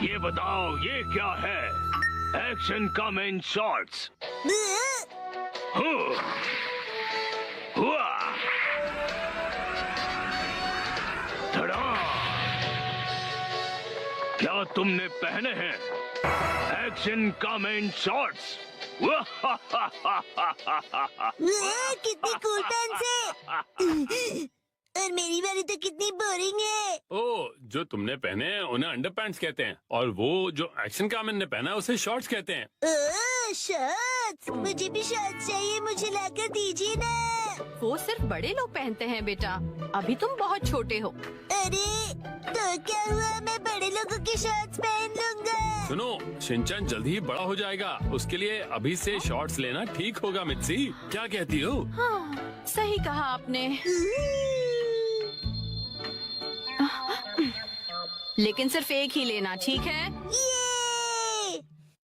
ये बताओ ये क्या है? Action come in shorts. क्या तुमने पहने हैं एक्शन कम इन शॉर्ट्स? कितनी कूल पेंस है। और मेरी वाली तो कितनी बोरिंग है। ओ, जो तुमने पहने हैं उन्हें अंडरपैंट्स कहते हैं और वो जो एक्शन कामन ने पहना है उसे शॉर्ट्स कहते हैं। ओह, शॉर्ट्स। मुझे भी शॉर्ट्स चाहिए, मुझे लाकर दीजिए ना। वो सिर्फ बड़े लोग पहनते हैं बेटा, अभी तुम बहुत छोटे हो। अरे तो क्या हुआ, मैं बड़े लोगों की शॉर्ट्स पहन लूंगा। सुनो, शिनचैन जल्दी ही बड़ा हो जाएगा, उसके लिए अभी से शॉर्ट्स लेना ठीक होगा। मित्सी, क्या कहती हो? हाँ, सही कहा आपने। लेकिन सिर्फ एक ही लेना, ठीक है? ये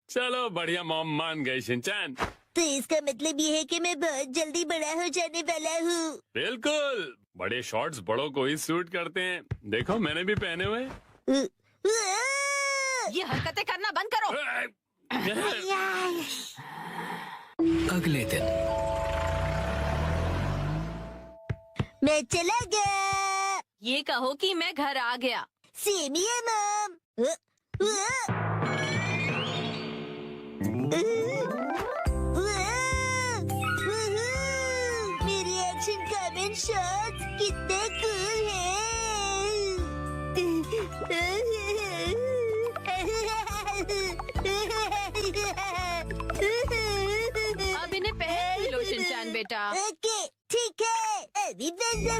चलो बढ़िया, मॉम मान गई शिनचैन। तो इसका मतलब ये है कि मैं बहुत जल्दी बड़ा हो जाने वाला हूँ। बिल्कुल, बड़े शॉर्ट्स बड़ों को ही सूट करते हैं। देखो मैंने भी पहने हुए। ये हरकतें करना बंद करो। अगले दिन मैं चला गया। ये कहो कि मैं घर आ गया। सेम ही है मॉम। मेरी एक्शन कमेंट शॉट्स कितने कूल अब इन्हें पहन लो शिनचैन बेटा। ओके ठीक है, अभी पहन रहा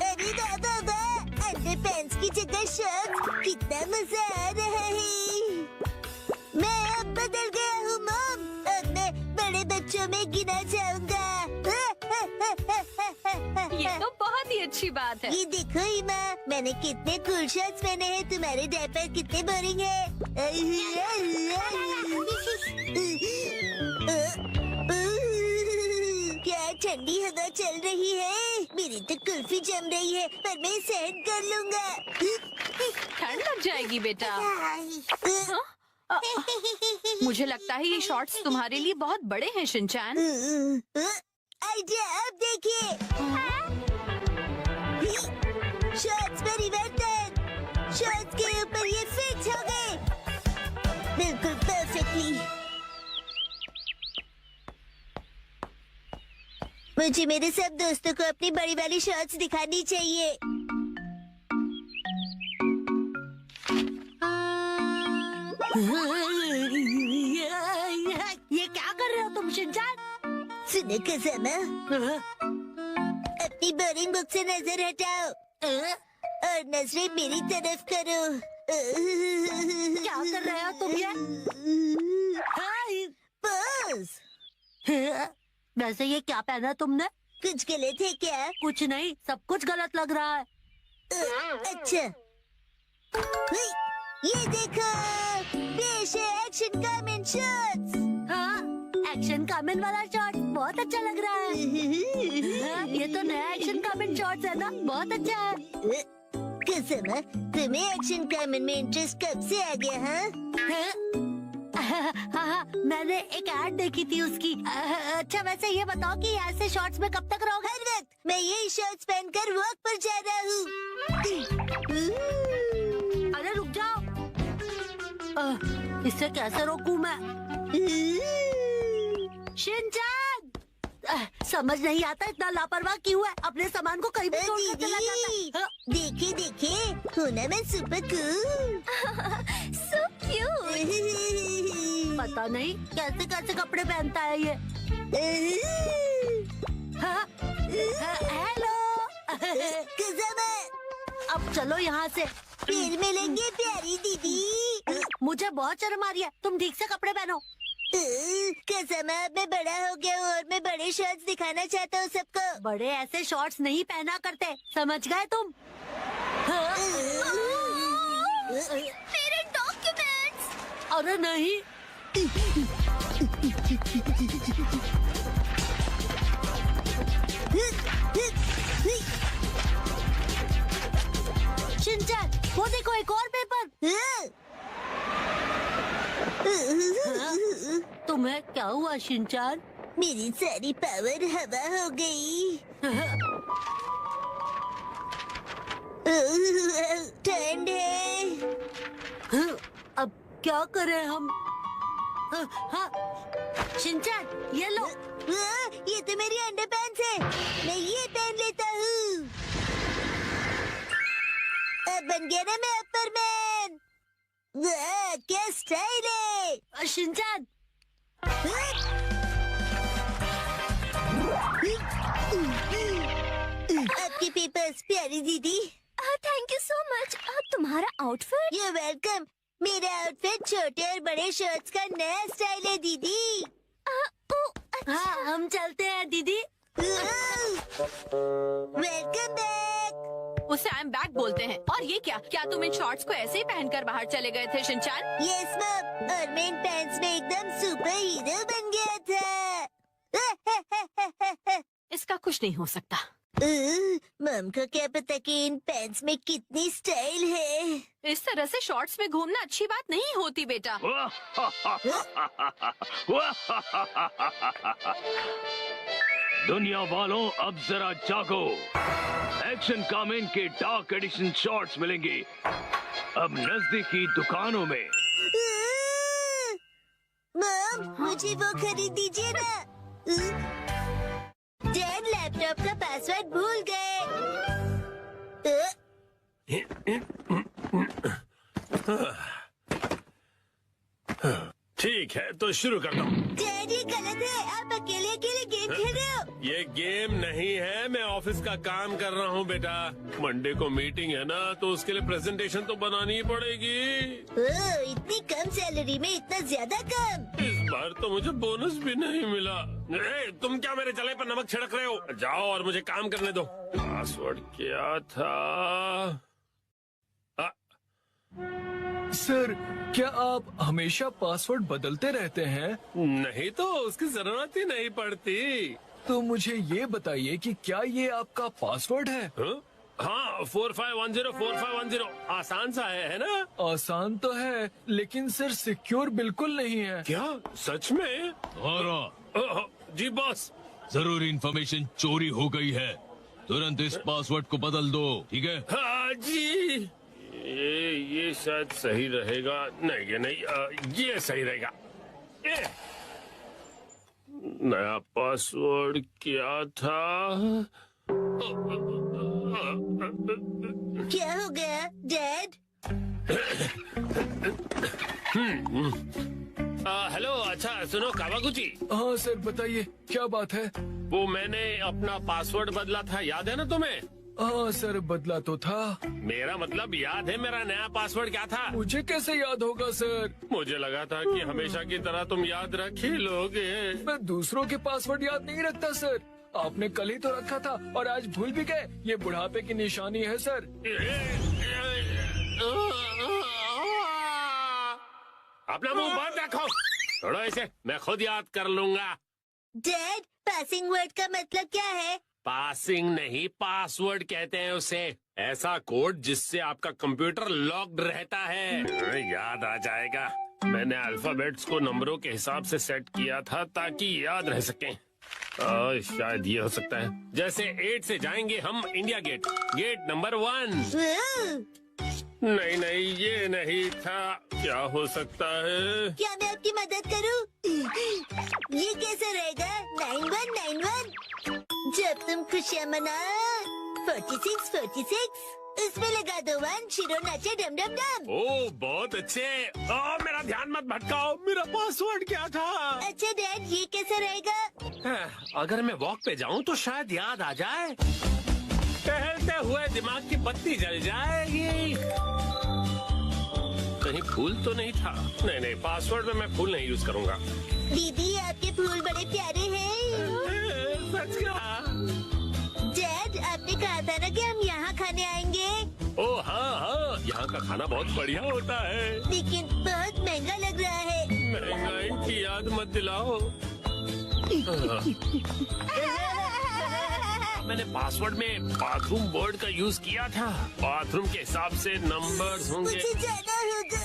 अरे दादा, अंडर पैंट्स की जगह शर्ट्स, कितना मजा आ रहा है। मैं अब बदल गया हूँ मॉम, अब मैं बड़े बच्चों में गिना जाऊंगा। ये तो बहुत ही अच्छी बात है। ये देखो इमा, मैंने कितने कूल शर्ट्स पहने हैं, तुम्हारे डायपर कितने बोरिंग है। क्या ठंडी हवा चल रही है। मेरी तो कुल्फी जम रही है, पर मैं सहन कर लूंगा। ठंड लग जाएगी बेटा। मुझे लगता है ये शॉर्ट्स तुम्हारे लिए बहुत बड़े हैं शिनचैन। आइडिया, अब देखिए। शॉर्ट्स परिवर्तन, शॉर्ट्स के ऊपर ये फिक्स हो गए बिल्कुल परफेक्टली। मुझे मेरे सब दोस्तों को अपनी बड़ी वाली शॉर्ट्स दिखानी चाहिए। ये क्या कर रहे हो तुम शिनचैन? सुनो कज़ामा, अपनी बोरिंग बुक से नजर हटाओ और नजरें मेरी तरफ करो। क्या कर रहे हो तुम ये? बस, वैसे ये क्या पहना तुमने? कुछ गलत है क्या? कुछ नहीं, सब कुछ गलत लग रहा है। अच्छा, ये देखो, पेश है एक्शन कमेंट शॉट्स। हाँ, एक्शन कमेंट वाला शॉट बहुत अच्छा लग रहा है। हाँ, ये तो नया एक्शन कमेंट शॉट्स है ना, बहुत अच्छा है। कज़ामा, तुम्हें एक्शन कमेंट में इंटरेस्ट कब से आ गया? हाँ, मैंने एक ऐड देखी थी उसकी। अच्छा वैसे ये बताओ कि ऐसे शॉर्ट्स में कब तक रहोगे? हर वक्त मैं यही शर्ट्स पहनकर वॉक पर जा रहा हूँ। अरे रुक जाओ, इससे कैसे रोकूं मैं? शिनचैन, समझ नहीं आता इतना लापरवाह क्यों है, अपने सामान को कहीं भी छोड़कर चला जाता है। देखे देखे, हूँ ना मैं सुपर कूल। So cute। पता नहीं कैसे कैसे कपड़े पहनता है ये। हेलो कज़ामा, अब चलो यहाँ से। फिर मिलेंगे प्यारी दीदी। मुझे बहुत शर्म आ रही है, तुम ठीक से कपड़े पहनो। कज़ामा, अब मैं बड़ा हो गया हूँ और मैं बड़े शर्ट्स दिखाना चाहता हूँ सबको। बड़े ऐसे शॉर्ट्स नहीं पहना करते, समझ गए तुम? मेरे डॉक्यूमेंट्स। अरे नहीं, तुम्हें क्या हुआ शिनचान? मेरी सारी पावर हवा हो गई। ठंड है। अब क्या करें हम? हाँ, शिनचान ये लो। ये तो मेरी अंडरपैंट्स है, मैं ये पहन लेता हूँ। अब बन गया ना मैं अपर मैन। क्या स्टाइल है। शिनचान आपके पेपर्स प्यारी दीदी। Thank you so much. तुम्हारा आउटफिट? You welcome. मेरा आउटफिट छोटे और बड़े शर्ट्स का नया स्टाइल है दीदी। हाँ हम चलते हैं दीदी। Welcome back. उसे आई एम बैक बोलते हैं। और ये क्या तुम इन शॉर्ट्स को ऐसे ही पहनकर बाहर चले गए थे शिनचान? यस मैम, और मैं इन पैंट्स में एकदम सुपर हीरो बन गया था। इसका कुछ नहीं हो सकता। मम को क्या पता कि इन पैंट्स में कितनी स्टाइल है। इस तरह से शॉर्ट्स में घूमना अच्छी बात नहीं होती बेटा। दुनिया वालों, अब जरा जागो। एक्शन कामेन के डार्क एडिशन शॉर्ट्स मिलेंगे अब नजदीकी दुकानों में। मम, मुझे वो खरीद दीजिए ना। डैड लैपटॉप का पासवर्ड भूल गए। ठीक है तो शुरू करता हूँ। डैड ये गलत है, आप अकेले अकेले गेम खेल रहे हो। ये गेम नहीं है, मैं ऑफिस का काम कर रहा हूँ बेटा। मंडे को मीटिंग है ना, तो उसके लिए प्रेजेंटेशन तो बनानी ही पड़ेगी। इतनी कम सैलरी में इतना ज्यादा काम। इस बार तो मुझे बोनस भी नहीं मिला। तुम क्या मेरे जले पर नमक छिड़क रहे हो? जाओ और मुझे काम करने दो। पासवर्ड क्या था? सर, क्या आप हमेशा पासवर्ड बदलते रहते हैं? नहीं तो उसकी जरूरत ही नहीं पड़ती। तो मुझे ये बताइए कि क्या ये आपका पासवर्ड है? हाँ 45104510 आसान सा है ना? आसान तो है, लेकिन सर सिक्योर बिल्कुल नहीं है। क्या सच में? जी बॉस। जरूरी इंफॉर्मेशन चोरी हो गई है, तुरंत इस पासवर्ड को बदल दो, ठीक है? हाँ जी। ये शायद सही रहेगा। नहीं ये नहीं, ये सही रहेगा। नया पासवर्ड क्या था? क्या हो गया डैड? हेलो, अच्छा सुनो कावागुची। हाँ सर बताइए, क्या बात है? वो मैंने अपना पासवर्ड बदला था, याद है ना तुम्हें? हाँ सर बदला तो था। मेरा मतलब याद है मेरा नया पासवर्ड क्या था? मुझे कैसे याद होगा सर? मुझे लगा था कि हमेशा की तरह तुम याद रख ही लोगे। मैं दूसरों के पासवर्ड याद नहीं रखता सर। आपने कल ही तो रखा था और आज भूल भी गए। ये बुढ़ापे की निशानी है सर। अपना मुंह बंद रखो। छोड़ो इसे, मैं खुद याद कर लूंगा। डैड, पासिंग वर्ड का मतलब क्या है? पासिंग नहीं, पासवर्ड कहते हैं उसे। ऐसा कोड जिससे आपका कंप्यूटर लॉक्ड रहता है। याद आ जाएगा। मैंने अल्फाबेट्स को नंबरों के हिसाब से सेट किया था ताकि याद रह सकें। शायद ये हो सकता है। जैसे 8 से जाएंगे हम इंडिया गेट, गेट नंबर 1। नहीं नहीं ये नहीं था। क्या हो सकता है? क्या मैं आपकी मदद करूं? ये कैसे रहेगा? 9191। जब तुम खुशियाँ मना 46 उसमें लगा दो 1, शिरो नाचे डम डम डम। ओह बहुत अच्छे। मेरा ध्यान मत भटकाओ। मेरा पासवर्ड क्या था? अच्छा डैड, ये कैसे रहेगा? अगर मैं वॉक पे जाऊं तो शायद याद आ जाए। टहलते हुए दिमाग की बत्ती जल जाएगी। कहीं फूल तो नहीं था? नहीं पासवर्ड में मैं फूल नहीं यूज करूंगा। दीदी आपके फूल बड़े प्यारे हैं। सच कहा। डैड, आपने कहा था ना कि हम यहाँ खाने आएंगे। ओह हाँ, यहाँ का खाना बहुत बढ़िया होता है। लेकिन बहुत महंगा लग रहा है। महंगाई की याद मत दिलाओ। मैंने पासवर्ड में बाथरूम वर्ड का यूज किया था। बाथरूम के हिसाब से नंबर्स होंगे। मुझे जाना होगा।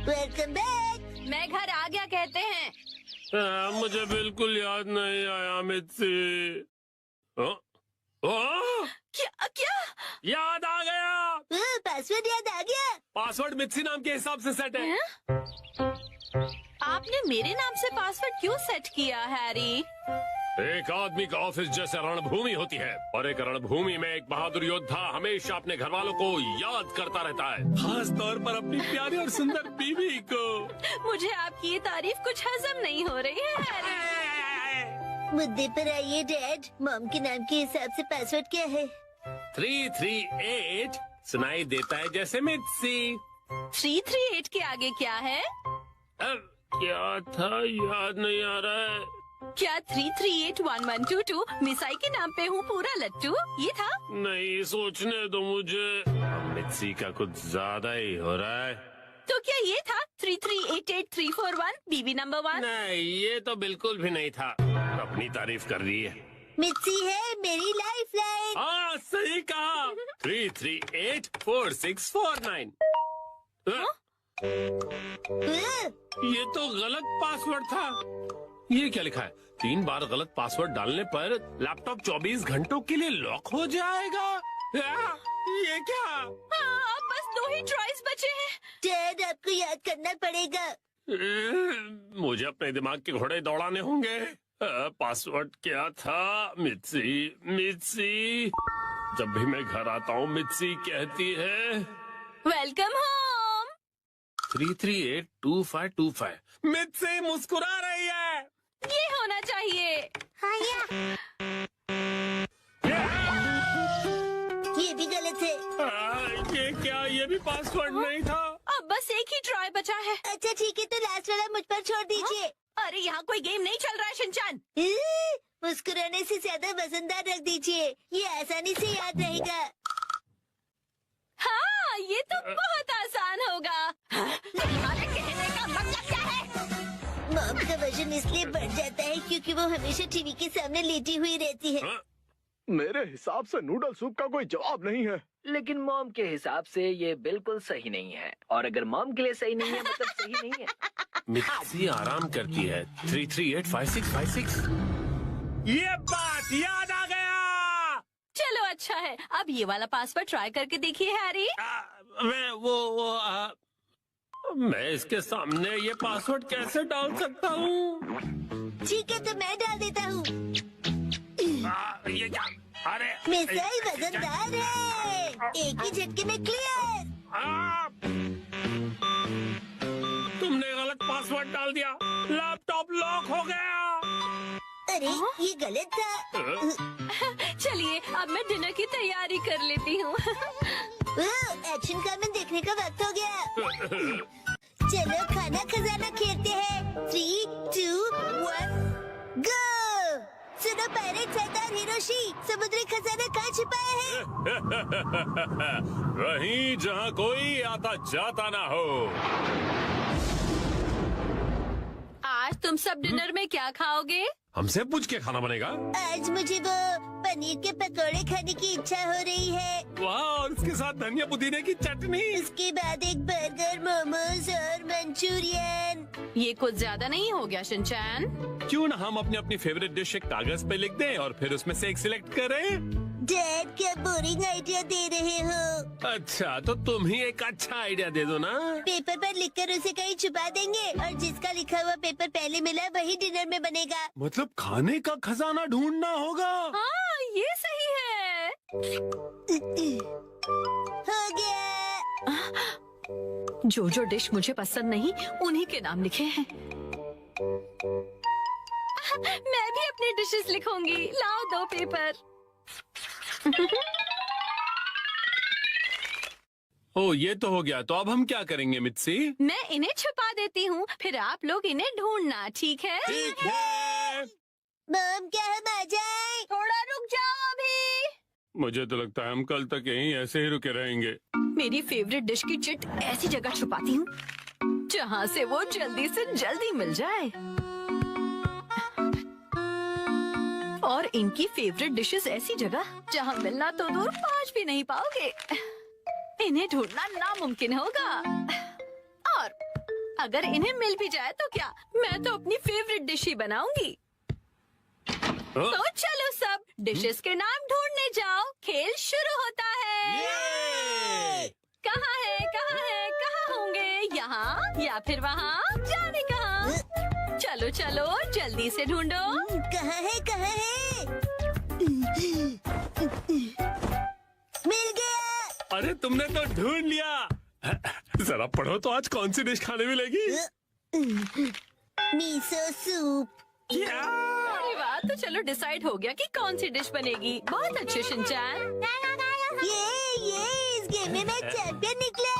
Welcome back. मैं घर आ गया कहते हैं। मुझे बिल्कुल याद नहीं आया मित्सी। क्या क्या? याद आ गया। पासवर्ड याद आ गया। पासवर्ड मित्सी नाम के हिसाब से सेट है। आपने मेरे नाम से पासवर्ड क्यों सेट किया हैरी? एक आदमी का ऑफिस जैसे रणभूमि होती है और एक रणभूमि में एक बहादुर योद्धा हमेशा अपने घर वालों को याद करता रहता है, खास तौर पर अपनी प्यारी और सुंदर बीवी को। मुझे आपकी ये तारीफ कुछ हजम नहीं हो रही है हैरी। मुद्दे पर आइए डैड। मॉम के नाम के हिसाब से पासवर्ड क्या है? 338 सुनाई देता है जैसे मित्सी। 338 के आगे क्या है? क्या था याद नहीं आ रहा है। क्या 3381122 मिसाई के नाम पे हूँ पूरा लट्टू? ये था? नहीं, सोचने दो मुझे। मित्सी का कुछ ज्यादा ही हो रहा है। तो क्या ये था 3388341 बीबी नंबर 1? नहीं, ये तो बिल्कुल भी नहीं था। अपनी तारीफ कर रही है। मिर्ची है मेरी लाइफ लाइन। हाँ, सही कहा। 3384649। ये तो गलत पासवर्ड था। ये क्या लिखा है? 3 बार गलत पासवर्ड डालने पर लैपटॉप 24 घंटों के लिए लॉक हो जाएगा। ये क्या? हाँ, अब बस 2 ही ट्राइज बचे हैं। डैड आपको याद करना पड़ेगा। मुझे अपने दिमाग के घोड़े दौड़ाने होंगे। पासवर्ड क्या था? मित्सी। जब भी मैं घर आता हूँ मित्सी कहती है वेलकम होम। 3382525। मित्सी मुस्कुरा रही है। ये होना चाहिए। ये भी गलत है। ये क्या? ये भी पासवर्ड नहीं था। अब बस एक ही ट्राई बचा है। अच्छा ठीक है, तो लास्ट वाला मुझ पर छोड़ दीजिए। अरे यहाँ कोई गेम नहीं चल रहा है शिनचान। मुस्कुराने से ज्यादा वजनदार रख दीजिए, ये आसानी से याद रहेगा। हाँ, ये तो बहुत आसान होगा। तुम्हारे कहने का मतलब क्या है? मॉम का वजन इसलिए बढ़ जाता है क्योंकि वो हमेशा टीवी के सामने लेटी हुई रहती है। मेरे हिसाब से नूडल सूप का कोई जवाब नहीं है। लेकिन मॉम के हिसाब से ये बिल्कुल सही नहीं है, और अगर मॉम के लिए सही नहीं है मतलब सही नहीं है। मित्सी आराम करती है। 3385656। ये बात याद आ गया। चलो अच्छा है, अब ये वाला पासवर्ड ट्राई करके देखिए हैरी। मैं इसके सामने ये पासवर्ड कैसे डाल सकता हूँ? ठीक है, तो मैं डाल देता हूँ। ये क्या? अरे मिसाई वजनदार है, एक ही झटके में क्लियर। तुमने गलत पासवर्ड डाल दिया। लैपटॉप लॉक हो गया। अरे ये गलत था। चलिए अब मैं डिनर की तैयारी कर लेती हूँ। एक्शन कॉमन देखने का वक्त हो गया। चलो खाना खजाना खेलते हैं। 3, 2, 1 गो। सुनो पायरेट सरदार हिरोशी, समुद्री खजाना कहाँ छिपाया है? वहीं जहाँ कोई आता जाता ना हो। आज तुम सब डिनर में क्या खाओगे? हमसे पूछ के खाना बनेगा। आज मुझे वो पनीर के पकोड़े खाने की इच्छा हो रही है। वाह, और उसके साथ धनिया पुदीने की चटनी। उसके बाद एक बर्गर, मोमोज और मंचूरियन। ये कुछ ज्यादा नहीं हो गया शिनचैन? क्यों ना हम अपनी अपनी फेवरेट डिश एक कागज पे लिख दें और फिर उसमें से एक सिलेक्ट करें। डैड क्या बोरिंग आइडिया दे रहे हो? अच्छा, तो तुम ही एक अच्छा आइडिया दे दो ना। पेपर पर लिखकर उसे कहीं छुपा देंगे और जिसका लिखा हुआ पेपर पहले मिला वही डिनर में बनेगा। मतलब खाने का खजाना ढूंढना होगा। हाँ, ये सही है। हो गया। जो जो डिश मुझे पसंद नहीं उन्हीं के नाम लिखे हैं। मैं भी अपनी डिशेस लिखूंगी। लाओ 2 पेपर। ओ, ये तो हो गया। तो अब हम क्या करेंगे मित्सी? मैं इन्हें छुपा देती हूँ, फिर आप लोग इन्हें ढूंढना, ठीक है? ठीक है। मॉम क्या हम आ जाएं? थोड़ा रुक जाओ अभी। मुझे तो लगता है हम कल तक यहीं ऐसे ही रुके रहेंगे। मेरी फेवरेट डिश की चिट ऐसी जगह छुपाती हूँ जहाँ से वो जल्दी से जल्दी मिल जाए, और इनकी फेवरेट डिशेस ऐसी जगह जहाँ मिलना तो दूर पहुँच भी नहीं पाओगे। इन्हें ढूंढना नामुमकिन होगा। और अगर इन्हें मिल भी जाए तो क्या, मैं तो अपनी फेवरेट डिश ही बनाऊंगी। तो चलो सब डिशेस के नाम ढूंढने जाओ, खेल शुरू होता है। कहाँ है, कहाँ है, कहाँ होंगे, यहाँ या फिर वहाँ, जाने कहाँ। चलो चलो जल्दी से ढूंढो। कहाँ है, कहाँ है? मिल गया। अरे तुमने तो ढूंढ लिया। जरा पढ़ो तो आज कौन सी डिश खाने मिलेगी? Miso soup. अरे वाह, तो चलो डिसाइड हो गया कि कौन सी डिश बनेगी। बहुत अच्छे शिनचैन। ये इस गेम में मैं चैंपियन निकला।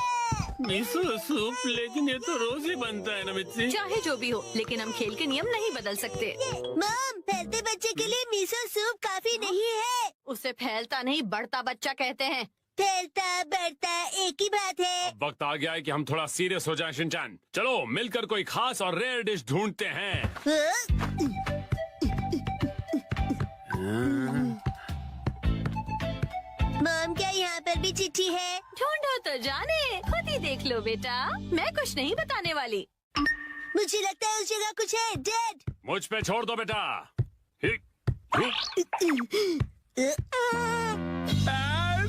मिसो सूप, लेकिन ये तो रोज ही बनता है ना मिर्ची। चाहे जो भी हो, लेकिन हम खेल के नियम नहीं बदल सकते। मॉम, फैलते बच्चे के लिए मिसो सूप काफी नहीं है। उसे फैलता नहीं बढ़ता बच्चा कहते हैं। फैलता बढ़ता एक ही बात है। अब वक्त आ गया है कि हम थोड़ा सीरियस हो जाएं शिनचैन। चलो मिलकर कोई खास और रेयर डिश ढूंढते हैं। मॉम, क्या यहाँ पर भी चिट्ठी है? ढूंढो तो जाने, खुद ही देख लो बेटा, मैं कुछ नहीं बताने वाली। मुझे लगता है उस जगह कुछ है। डैड, मुझ पे छोड़ दो बेटा।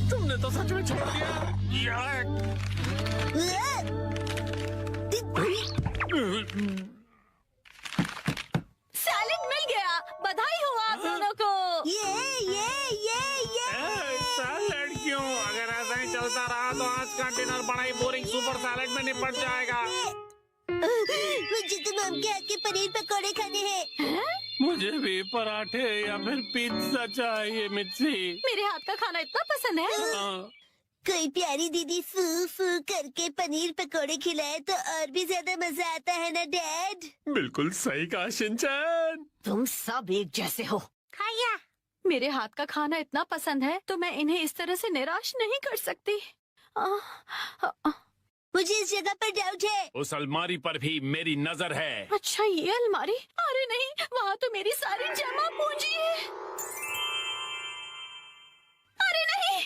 तुमने तो सच में छोड़ दिया। सैलेड मिल गया, बधाई हो आप दोनों को। ये सैलेड क्यों? अगर ऐसा ही चलता रहा तो आज का डिनर बड़ा ही बोरिंग सुपर सैलेड में निपट जाएगा। मुझे तो मॉम के हाथ के पनीर पकौड़े खाने हैं। मुझे भी पराठे या फिर पिज्जा चाहिए मिर्ची। मेरे हाथ का खाना इतना पसंद है। कोई प्यारी दीदी फू फू करके पनीर पकौड़े खिलाए तो और भी ज्यादा मजा आता है ना डैड? बिल्कुल सही कहा शिनचैन। तुम सब एक जैसे हो। खाया। मेरे हाथ का खाना इतना पसंद है तो मैं इन्हें इस तरह से निराश नहीं कर सकती। मुझे इस जगह पर डाउट है। उस अलमारी पर भी मेरी नजर है। अच्छा, ये अलमारी? अरे नहीं, वहाँ तो मेरी सारी जमा पूंजी है। अरे नहीं,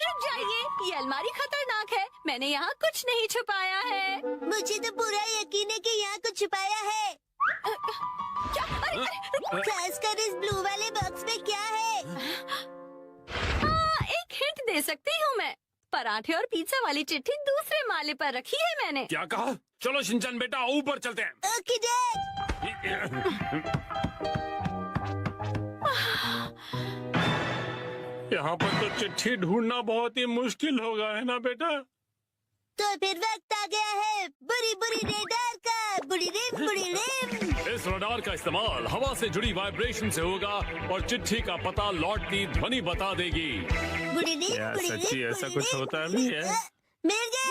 रुक जाइए, ये अलमारी खतरनाक है। मैंने यहाँ कुछ नहीं छुपाया है। मुझे तो पूरा यकीन है कि यहाँ कुछ छुपाया है। क्या? अरे, खासकर इस ब्लू वाले बॉक्स में क्या है? एक हिंट दे सकती हूँ मैं। पराठे और पिज्जा वाली चिट्ठी दूसरे माले पर रखी है मैंने। क्या कहा? चलो शिनचैन बेटा ऊपर चलते हैं। Okay dad. यहाँ पर तो चिट्ठी ढूंढना बहुत ही मुश्किल होगा, है ना बेटा? तो फिर वक्त आ गया है बुरी बुरी रेडार का। बुरी रिम। इस रडार का इस्तेमाल हवा से जुड़ी वाइब्रेशन से होगा और चिट्ठी का पता लौटती ध्वनि बता देगी। बुरी रिम, क्या बुरी सच्ची रिम, ऐसा बुरी कुछ रिम। होता भी है? मिल गया।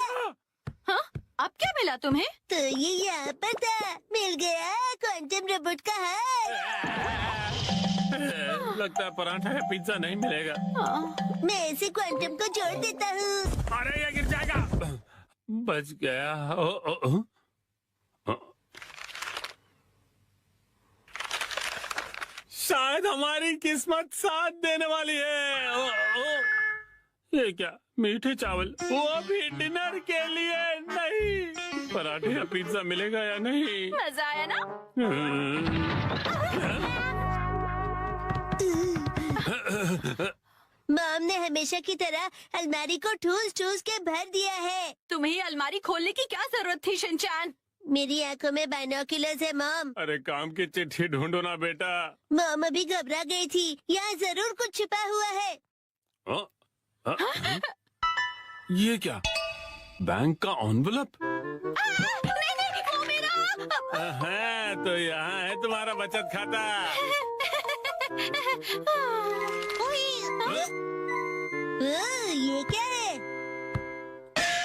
हाँ, अब क्या मिला तुम्हें? तो ये यहाँ पर था। मिल गया क्वांटम रोबोट का हाथ। लगता है पराठा या पिज्जा नहीं मिलेगा। मैं इसे क्वांटम को जोड़ देता हूँ। अरे ये गिर जाएगा। बच गया। शायद हमारी किस्मत साथ देने वाली है। ये क्या? मीठे चावल, वो भी डिनर के लिए नहीं। पराठे या पिज्जा मिलेगा या नहीं? मजा आया ना? मॉम ने हमेशा की तरह अलमारी को ठूस के भर दिया है। तुम्हें अलमारी खोलने की क्या जरूरत थी शिनचैन? मेरी आंखों में बाइनोक्यूलर्स है मॉम। अरे काम की चिट्ठी ढूंढो ना बेटा। मॉम अभी घबरा गई थी। यहाँ जरूर कुछ छिपा हुआ है। ये क्या? बैंक का एनवेलप? नहीं, वो मेरा। है तो यहाँ है तुम्हारा बचत खाता। ये क्या है?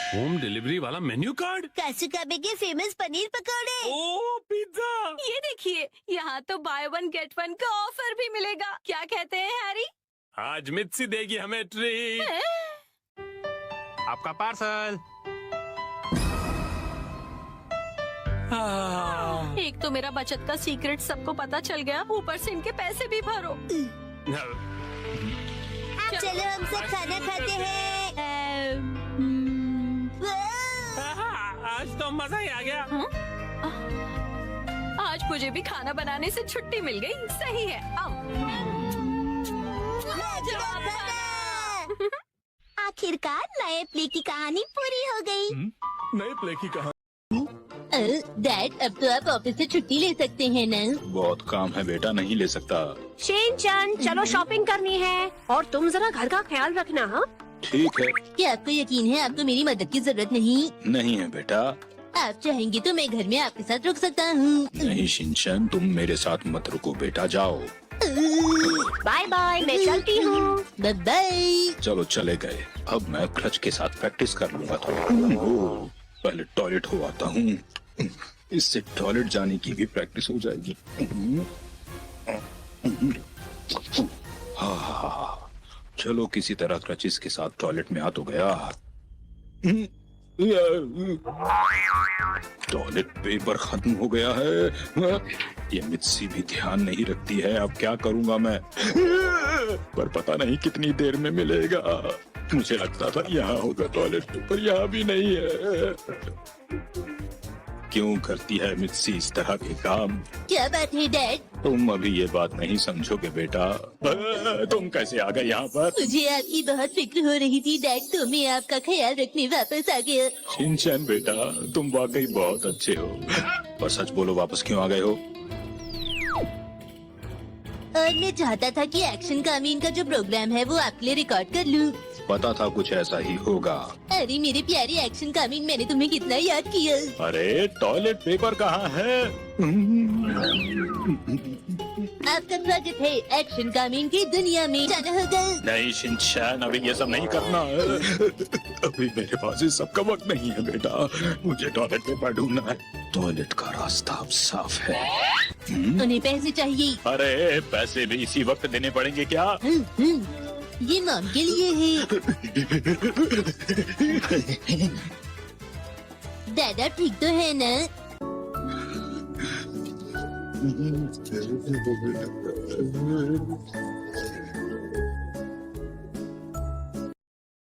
होम डिलीवरी वाला मेन्यू कार्ड। कासुकाबे के फेमस पनीर पकौड़े। ओ पिज्जा। ये देखिए, यहाँ तो बाय वन गेट वन का ऑफर भी मिलेगा। क्या कहते हैं हैरी? आज मित्सी देगी हमें ट्रीट। आपका पार्सल। एक तो मेरा बचत का सीक्रेट सबको पता चल गया, ऊपर से इनके पैसे भी भरो। चलो हम सब खाना खाते हैं। आज तो मजा ही आ गया। आज मुझे भी खाना बनाने से छुट्टी मिल गई। सही है। आखिरकार नए प्ले की कहानी पूरी हो गई। नए प्ले की कहानी। डैड, अब तो आप ऑफिस से छुट्टी ले सकते हैं ना? बहुत काम है बेटा, नहीं ले सकता। शिनचैन, चलो शॉपिंग करनी है और तुम जरा घर का ख्याल रखना। हाँ, ठीक है। क्या आपको यकीन है आपको मेरी मदद की जरूरत नहीं? नहीं है बेटा। आप चाहेंगे तो मैं घर में आपके साथ रुक सकता हूँ। नहीं शिनचैन, तुम मेरे साथ मत रुको बेटा, जाओ। बाय बाय, मैं चलती हूँ। Bye bye. चलो चले गए। अब मैं क्रच के साथ प्रैक्टिस कर लूंगा थोड़ा। पहले टॉयलेट हो आता हूँ, इससे टॉयलेट जाने की भी प्रैक्टिस हो जाएगी। हाँ, चलो किसी तरह क्रचिस के साथ टॉयलेट में आ तो गया। टॉयलेट पेपर खत्म हो गया है। ये मित्सी भी ध्यान नहीं रखती है, अब क्या करूंगा मैं? पर पता नहीं कितनी देर में मिलेगा। मुझे लगता था यहाँ होगा टॉयलेट पेपर, यहाँ भी नहीं है। क्यों करती है मित्सी इस तरह के काम? क्या बात है डैड? तुम अभी ये बात नहीं समझोगे बेटा। तुम कैसे आ गए यहाँ पर? मुझे आपकी बहुत फिक्र हो रही थी डैड, तो मैं आपका ख्याल रखने वापस आ गया। शिनचैन बेटा, तुम वाकई बहुत अच्छे हो। पर सच बोलो, वापस क्यों आ गए हो? और मैं चाहता था कि एक्शन कामीन का जो प्रोग्राम है वो आपके लिए रिकॉर्ड कर लूं। पता था कुछ ऐसा ही होगा। अरे मेरे प्यारे एक्शन कामीन, मैंने तुम्हें कितना याद किया। अरे टॉयलेट पेपर कहाँ है? आपका स्वागत है एक्शन कामीन की दुनिया में। जाना होगा। नहीं शिनचैन, अभी ये सब नहीं करना है। अभी मेरे पास इस सब का वक्त नहीं है बेटा, मुझे टॉयलेट पेपर ढूंढना है। टॉयलेट का रास्ता अब साफ है। उन्हें पैसे चाहिए। अरे पैसे भी इसी वक्त देने पड़ेंगे क्या? ये मॉम के लिए है। दादा ठीक तो है ना?